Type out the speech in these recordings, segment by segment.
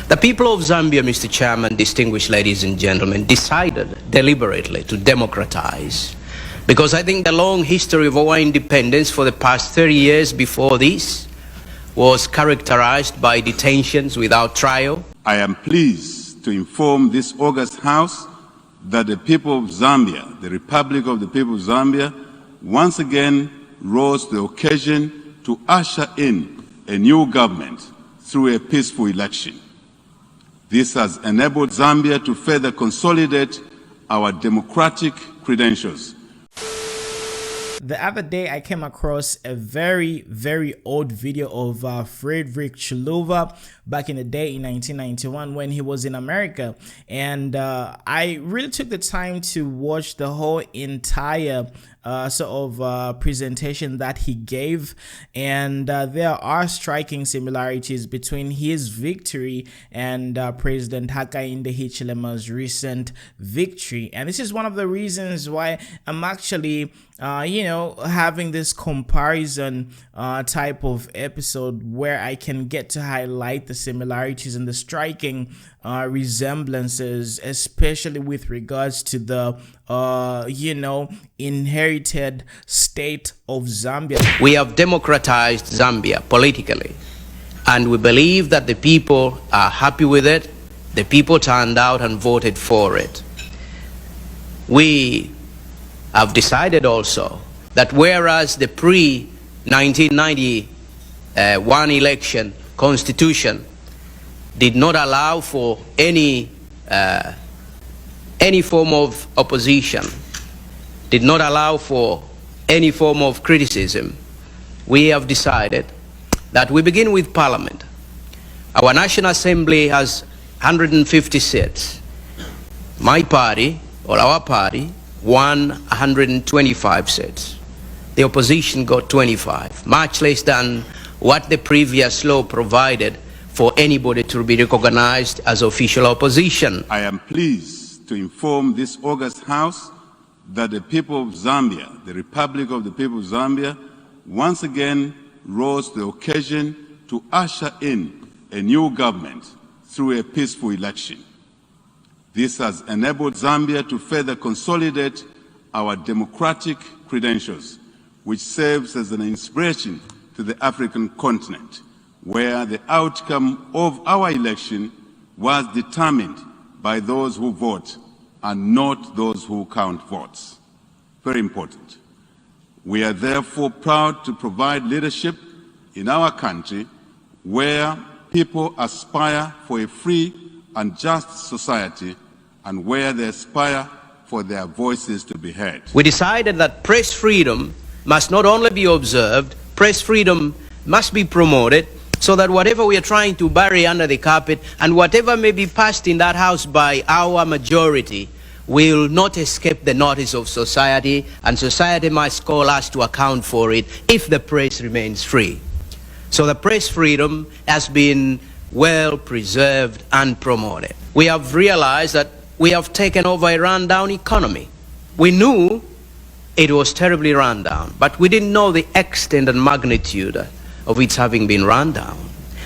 The people of Zambia, Mr. Chairman, distinguished ladies and gentlemen, decided deliberately to democratize. Because I think the long history of our independence for the past 30 years before this was characterized by detentions without trial. I am pleased to inform this august House that the people of Zambia, the Republic of the People of Zambia, once again rose to the occasion to usher in a new government through a peaceful election. This has enabled Zambia to further consolidate our democratic credentials. The other day, I came across a very, very old video of Frederick Chiluba back in the day in 1991 when he was in America. And I really took the time to watch the whole entire presentation that he gave. And there are striking similarities between his victory and President Hakainde Hichilema's recent victory. And this is one of the reasons why I'm actually having this comparison type of episode where I can get to highlight the similarities and the striking resemblances, especially with regards to the inherited state of Zambia. We have democratized Zambia politically, and we believe that the people are happy with it. The people turned out and voted for it. We have decided also that whereas the pre-1991 election constitution did not allow for any form of opposition, did not allow for any form of criticism, we have decided that we begin with Parliament. Our National Assembly has 150 seats. My party, or our party, won 125 seats. The opposition got 25, much less than what the previous law provided for anybody to be recognized as official opposition. I am pleased to inform this august House that the people of Zambia, the Republic of the People of Zambia, once again rose to the occasion to usher in a new government through a peaceful election. This has enabled Zambia to further consolidate our democratic credentials, which serves as an inspiration to the African continent, where the outcome of our election was determined by those who vote and not those who count votes. Very important. We are therefore proud to provide leadership in our country where people aspire for a free and just society and where they aspire for their voices to be heard. We decided that press freedom must not only be observed, press freedom must be promoted, so that whatever we are trying to bury under the carpet and whatever may be passed in that house by our majority will not escape the notice of society, and society must call us to account for it if the press remains free. So the press freedom has been well preserved and promoted. We have realized that we have taken over a rundown economy. We knew it was terribly run down, but we didn't know the extent and magnitude of its having been run down.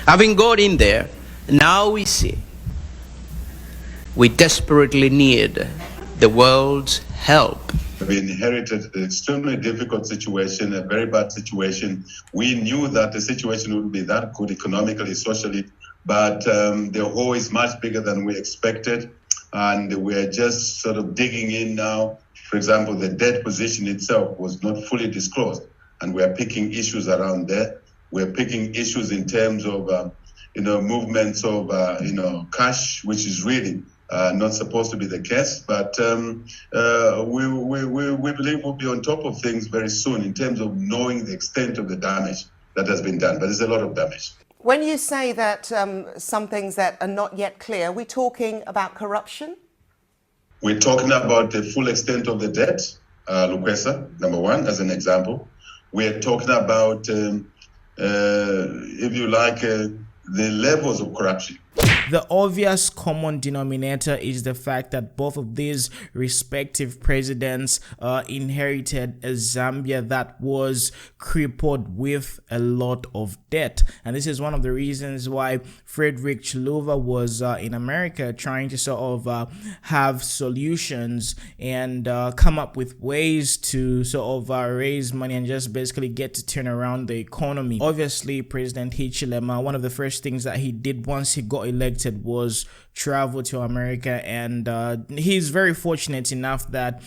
Having got in there, now we see we desperately need the world's help. We inherited an extremely difficult situation, a very bad situation. We knew that the situation wouldn't be that good economically, socially, but the hole is much bigger than we expected. And we're just sort of digging in now. For example, the debt position itself was not fully disclosed, and we're picking issues around there. We're picking issues in terms of, movements of, cash, which is really not supposed to be the case. But we believe we'll be on top of things very soon in terms of knowing the extent of the damage that has been done. But there's a lot of damage. When you say that some things that are not yet clear, are we talking about corruption? We're talking about the full extent of the debt, Lukwesa, number one, as an example. We're talking about, if you like, the levels of corruption. The obvious common denominator is the fact that both of these respective presidents inherited a Zambia that was crippled with a lot of debt. And this is one of the reasons why Frederick Chiluba was in America trying to sort of have solutions and come up with ways to sort of raise money and just basically get to turn around the economy. Obviously, President Hichilema, one of the first things that he did once he got elected was travel to America, and he's very fortunate enough that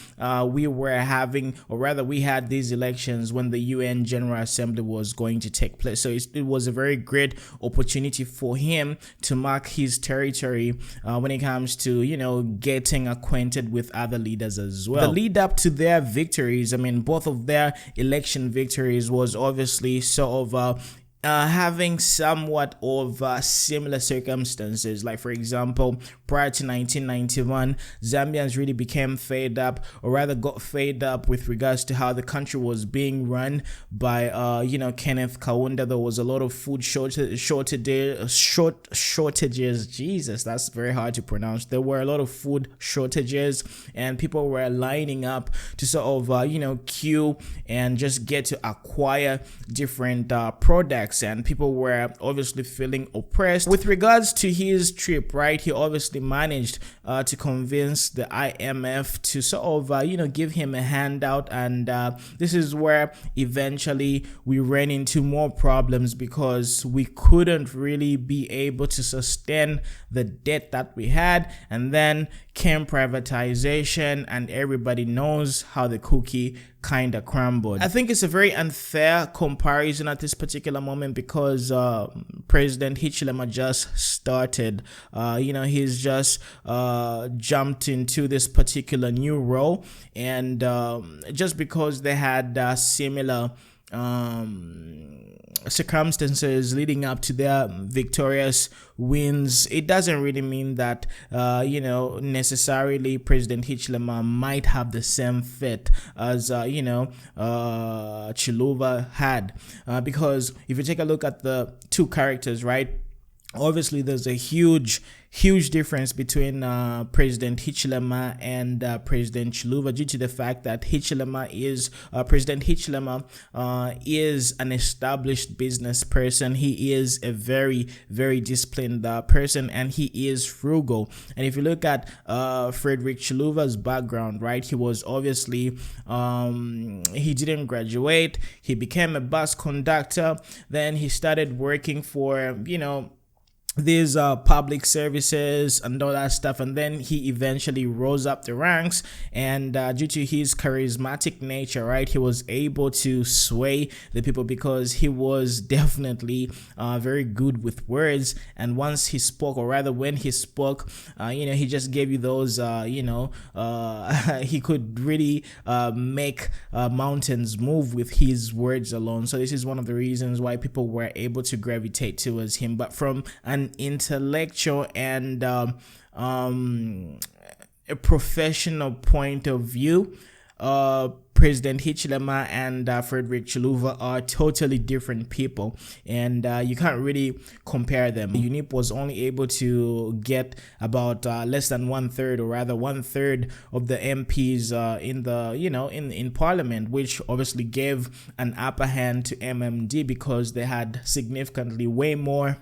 we were having, or rather we had these elections when the UN General Assembly was going to take place. So it was a very great opportunity for him to mark his territory when it comes to, you know, getting acquainted with other leaders as well. The lead up to their victories, I mean, both of their election victories was obviously sort of having somewhat of similar circumstances. Like, for example, prior to 1991, Zambians really became fed up, or rather got fed up with regards to how the country was being run by, you know, Kenneth Kaunda. There was a lot of food shortages. Jesus, that's very hard to pronounce. There were a lot of food shortages, and people were lining up to sort of, you know, queue and just get to acquire different products. And people were obviously feeling oppressed. With regards to his trip, right, he obviously managed to convince the IMF to sort of, you know, give him a handout. And this is where eventually we ran into more problems, because we couldn't really be able to sustain the debt that we had. And then came privatization, and everybody knows how the cookie kind of crumbled. I think it's a very unfair comparison at this particular moment, because President Hichilema just started, you know, he's just jumped into this particular new role, and just because they had similar circumstances leading up to their victorious wins, it doesn't really mean that you know, necessarily President Hichilema might have the same fate as you know, Chiluba had, because if you take a look at the two characters, right, obviously there's a huge difference between President Hichilema and President Chiluba, due to the fact that President Hichilema is an established business person. He is a very, very disciplined person, and he is frugal. And if you look at Frederick Chiluba's background, right, he was obviously he didn't graduate. He became a bus conductor. Then he started working for, you know, these public services and all that stuff, and then he eventually rose up the ranks, and due to his charismatic nature, right, he was able to sway the people, because he was definitely very good with words. And once he spoke, or rather when he spoke, you know, he just gave you those you know, he could really make mountains move with his words alone. So this is one of the reasons why people were able to gravitate towards him. But from an intellectual and a professional point of view, President Hichilema and Frederick Chiluba are totally different people, and you can't really compare them. UNIP was only able to get about less than 1/3, or rather 1/3 of the MPs in the, you know, in Parliament, which obviously gave an upper hand to MMD, because they had significantly way more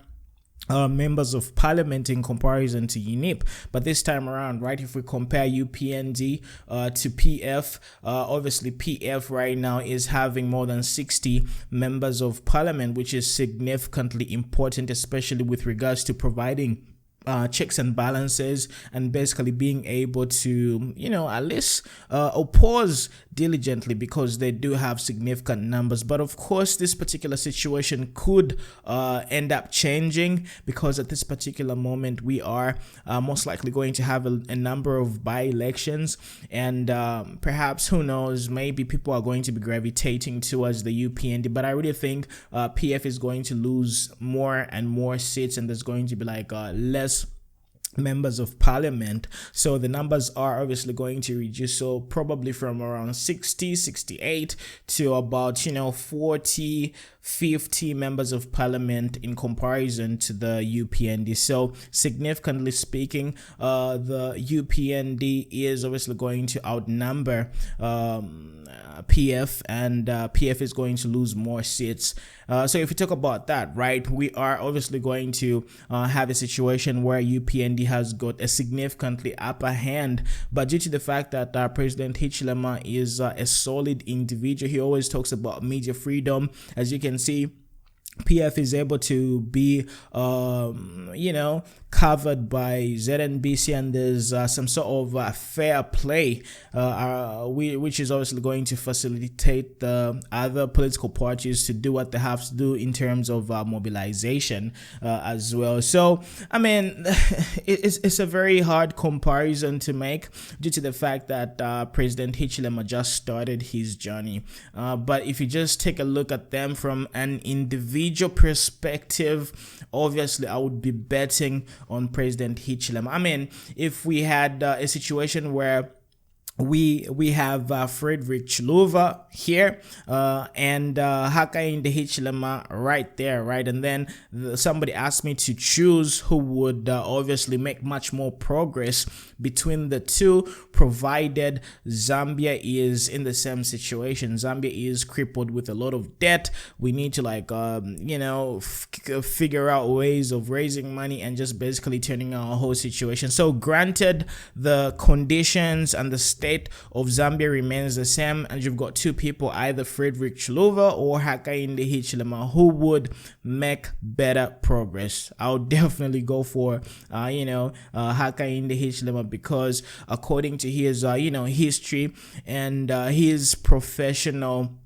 members of parliament in comparison to UNIP. But this time around, right, if we compare UPND to PF, obviously PF right now is having more than 60 members of parliament, which is significantly important, especially with regards to providing checks and balances, and basically being able to, you know, at least oppose diligently, because they do have significant numbers. But of course, this particular situation could end up changing, because at this particular moment we are most likely going to have a number of by-elections, and perhaps, who knows, maybe people are going to be gravitating towards the UPND. But I really think PF is going to lose more and more seats, and there's going to be like less members of parliament, so the numbers are obviously going to reduce. So probably from around 68 to about, you know, 40 50 members of parliament in comparison to the UPND. So significantly speaking, the UPND is obviously going to outnumber PF, and PF is going to lose more seats. So if you talk about that, right, we are obviously going to have a situation where UPND has got a significantly upper hand, but due to the fact that President Hichilema is a solid individual, he always talks about media freedom. As you can see, PF is able to be, covered by ZNBC, and there's some sort of fair play, which is obviously going to facilitate the other political parties to do what they have to do in terms of mobilization as well. So, I mean, it's a very hard comparison to make due to the fact that President Hichilema just started his journey. But if you just take a look at them from an individual perspective, obviously I would be betting on President Hichilema. I mean, if we had a situation where we have Frederick Chiluba here and Hakainde Hichilema right there, right? And then somebody asked me to choose who would obviously make much more progress between the two, provided Zambia is in the same situation. Zambia is crippled with a lot of debt. We need to figure out ways of raising money and just basically turning our whole situation. So granted, the conditions and the state of Zambia remains the same, and you've got two people, either Frederick Chiluba or Hakainde Hichilema, who would make better progress. I would definitely go for Hakainde Hichilema, because according to his history and his professional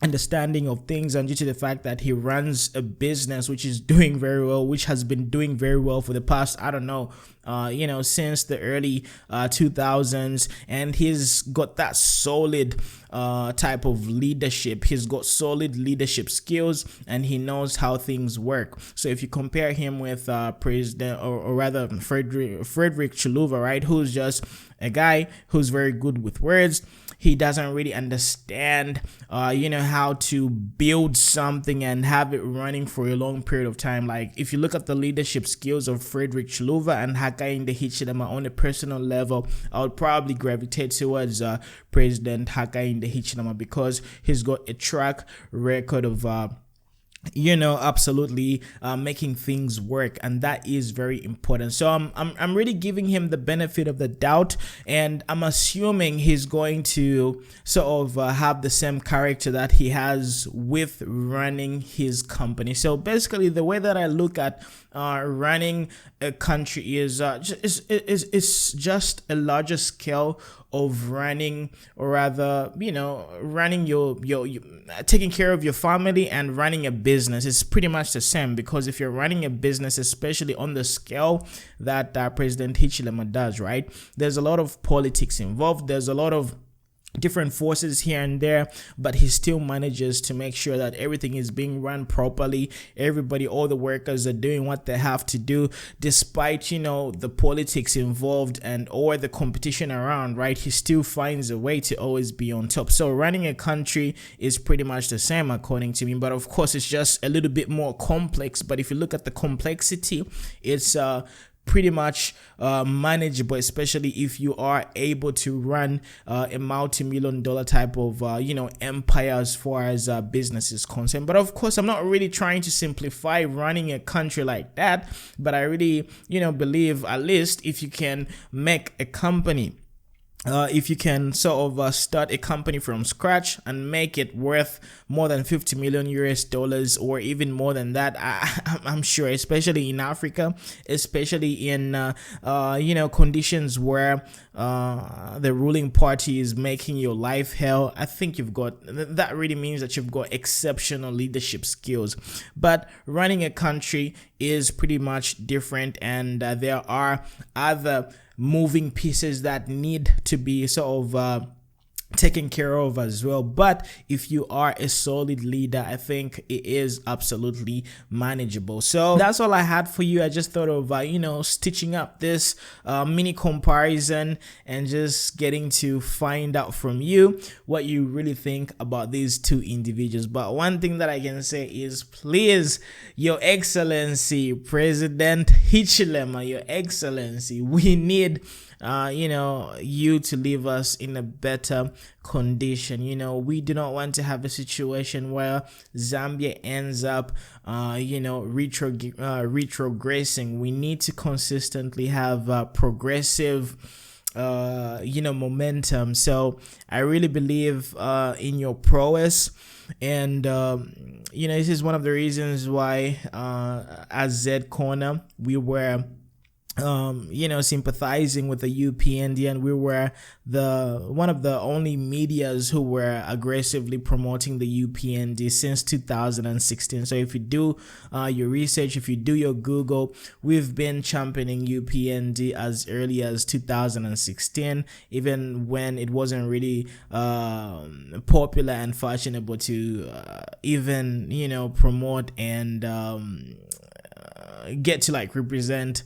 understanding of things, and due to the fact that he runs a business which is doing very well, which has been doing very well for the past, since the early 2000s, and he's got that solid type of leadership. He's got solid leadership skills, and he knows how things work. So if you compare him with President, or rather Frederick Chiluba, right, who's just a guy who's very good with words, he doesn't really understand, how to build something and have it running for a long period of time. Like, if you look at the leadership skills of Frederick Chiluba and Hakainde Hichilema on a personal level, I would probably gravitate towards President Hakainde Hichilema, because he's got a track record of absolutely making things work, and that is very important. So I'm really giving him the benefit of the doubt, and I'm assuming he's going to sort of have the same character that he has with running his company. So basically, the way that I look at running a country is just a larger scale of running, or rather, running your taking care of your family and running a business. Is pretty much the same, because if you're running a business, especially on the scale that President Hichilema does, right, there's a lot of politics involved. There's a lot of different forces here and there, but he still manages to make sure that everything is being run properly. Everybody, all the workers are doing what they have to do, despite the politics involved and or the competition around, right? He still finds a way to always be on top. So running a country is pretty much the same, according to me, but of course it's just a little bit more complex. But if you look at the complexity, it's pretty much manageable, especially if you are able to run a multi-million-dollar type of empire as far as business is concerned. But of course, I'm not really trying to simplify running a country like that, but I really believe, at least if you can make a company, if you can sort of start a company from scratch and make it worth more than 50 million US dollars, or even more than that, I'm sure, especially in Africa, especially in conditions where the ruling party is making your life hell, I think that really means that you've got exceptional leadership skills. But running a country is pretty much different, and there are other moving pieces that need to be sort of taken care of as well. But if you are a solid leader, I think it is absolutely manageable. So that's all I had for you. I just thought of stitching up this mini comparison and just getting to find out from you what you really think about these two individuals. But one thing that I can say is, please, Your Excellency President Hichilema, Your Excellency, we need you to leave us in a better condition. We do not want to have a situation where Zambia ends up retrogressing. We need to consistently have progressive momentum. So I really believe in your prowess, and this is one of the reasons why as Z Corner we were sympathizing with the UPND, and we were one of the only medias who were aggressively promoting the UPND since 2016. So if you do your research, if you do your Google, we've been championing UPND as early as 2016, even when it wasn't really popular and fashionable to even promote and get to represent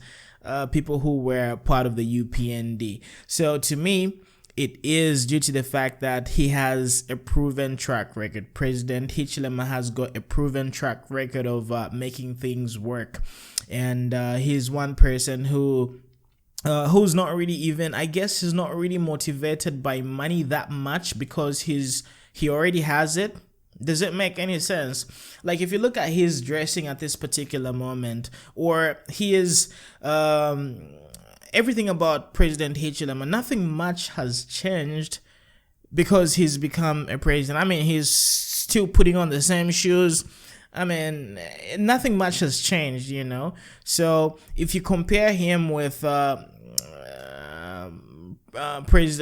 people who were part of the UPND. So to me, it is due to the fact that he has a proven track record. President Hichilema has got a proven track record of making things work, and he's one person who's not really he's not really motivated by money that much, because he already has it. Does it make any sense? If you look at his dressing at this particular moment, or everything about President Hichilema, nothing much has changed because he's become a president. He's still putting on the same shoes. Nothing much has changed, So if you compare him with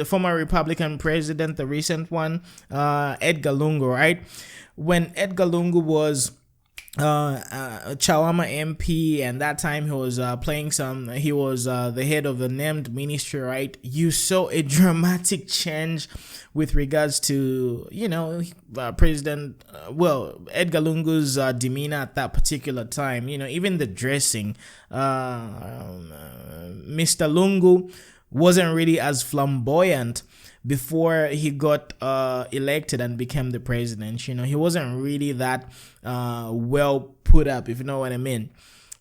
former Republican president, the recent one, Edgar Lungu, right? When Edgar Lungu was Chawama MP, and that time he was he was the head of the named ministry, right? You saw a dramatic change with regards to President Edgar Lungu's demeanor at that particular time. Even the dressing, Mr. Lungu wasn't really as flamboyant before he got elected and became the president. He wasn't really that well put up, if you know what I mean.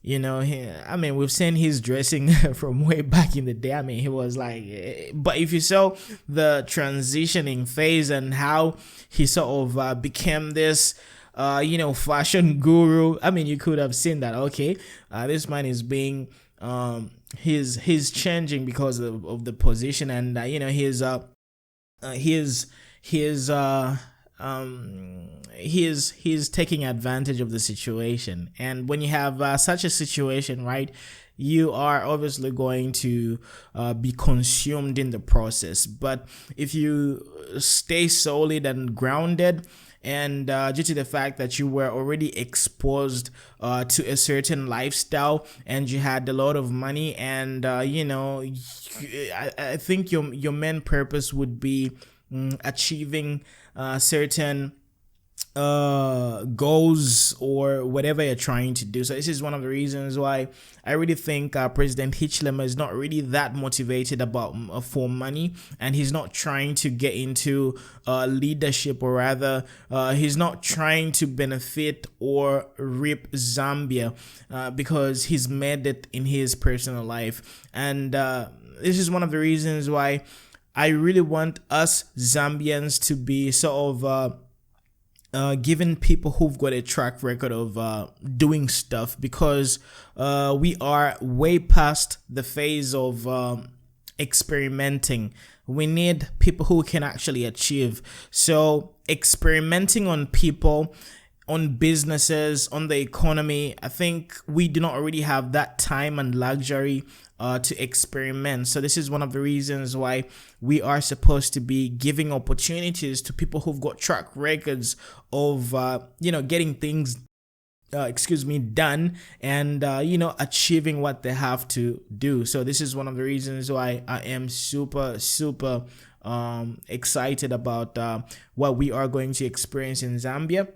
We've seen his dressing from way back in the day. He was but if you saw the transitioning phase and how he sort of became this fashion guru, you could have seen that, okay, this man is being he's changing because of the position, and he's taking advantage of the situation. And when you have such a situation, right, you are obviously going to be consumed in the process. But if you stay solid and grounded, and due to the fact that you were already exposed to a certain lifestyle, and you had a lot of money, and I think your main purpose would be achieving certain goals or whatever you're trying to do. So this is one of the reasons why I really think President Hichilema is not really that motivated for money, and he's not trying to get into leadership, or rather he's not trying to benefit or rip Zambia because he's made it in his personal life. And this is one of the reasons why I really want us Zambians to be sort of given people who've got a track record of doing stuff, because we are way past the phase of experimenting. We need people who can actually achieve. So experimenting on people, on businesses, on the economy, I think we do not already have that time and luxury to experiment. So this is one of the reasons why we are supposed to be giving opportunities to people who've got track records of getting things done, and achieving what they have to do. So this is one of the reasons why I am super excited about what we are going to experience in Zambia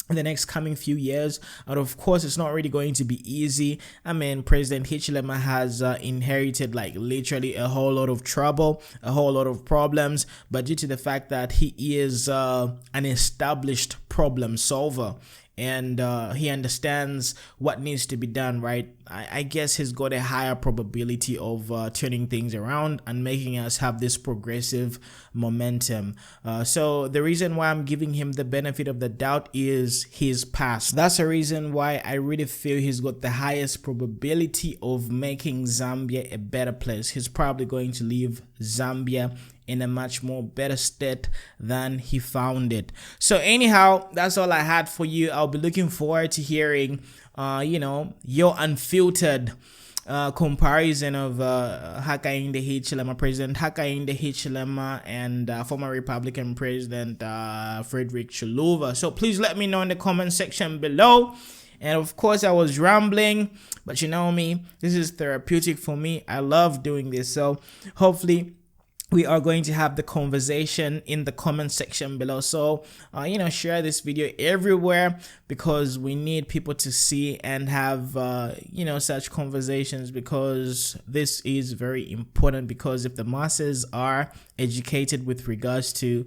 in the next coming few years. And of course, it's not really going to be easy. I mean, President Hichilema has inherited like literally a whole lot of trouble, a whole lot of problems, but due to the fact that he is an established problem solver, and he understands what needs to be done, right? I guess he's got a higher probability of turning things around and making us have this progressive momentum. So the reason why I'm giving him the benefit of the doubt is his past. That's the reason why I really feel he's got the highest probability of making Zambia a better place. He's probably going to leave Zambia in a much more better state than he found it. So anyhow, that's all I had for you. I'll be looking forward to hearing your unfiltered comparison of Hakainde Hichilema, President Hakainde Hichilema, and former Republican President Frederick Chiluba. So please let me know in the comment section below. And of course, I was rambling, but you know me, this is therapeutic for me. I love doing this. So hopefully we are going to have the conversation in the comment section below. So share this video everywhere, because we need people to see and have such conversations, because this is very important. Because if the masses are educated with regards to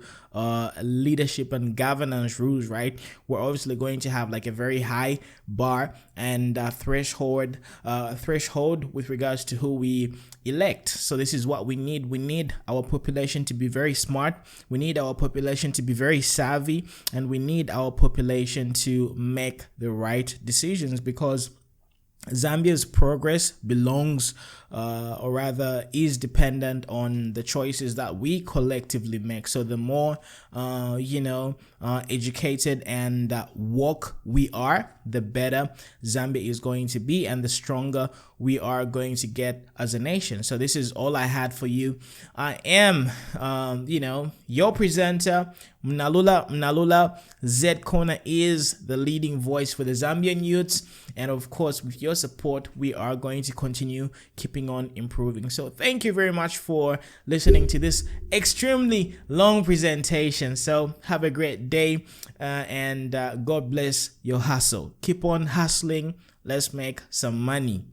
leadership and governance rules, right, we're obviously going to have like a very high bar and threshold with regards to who we elect. So this is what we need. We need our population to be very smart, we need our population to be very savvy, and we need our population to make the right decisions, because Zambia's progress belongs or rather is dependent on the choices that we collectively make. So the more educated and woke we are, the better Zambia is going to be, and the stronger we are going to get as a nation. So this is all I had for you. I am your presenter, Mnalula. Z Corner is the leading voice for the Zambian youths, and of course with your support we are going to continue keeping on improving. So thank you very much for listening to this extremely long presentation. So have a great day, and God bless your hustle. Keep on hustling. Let's make some money.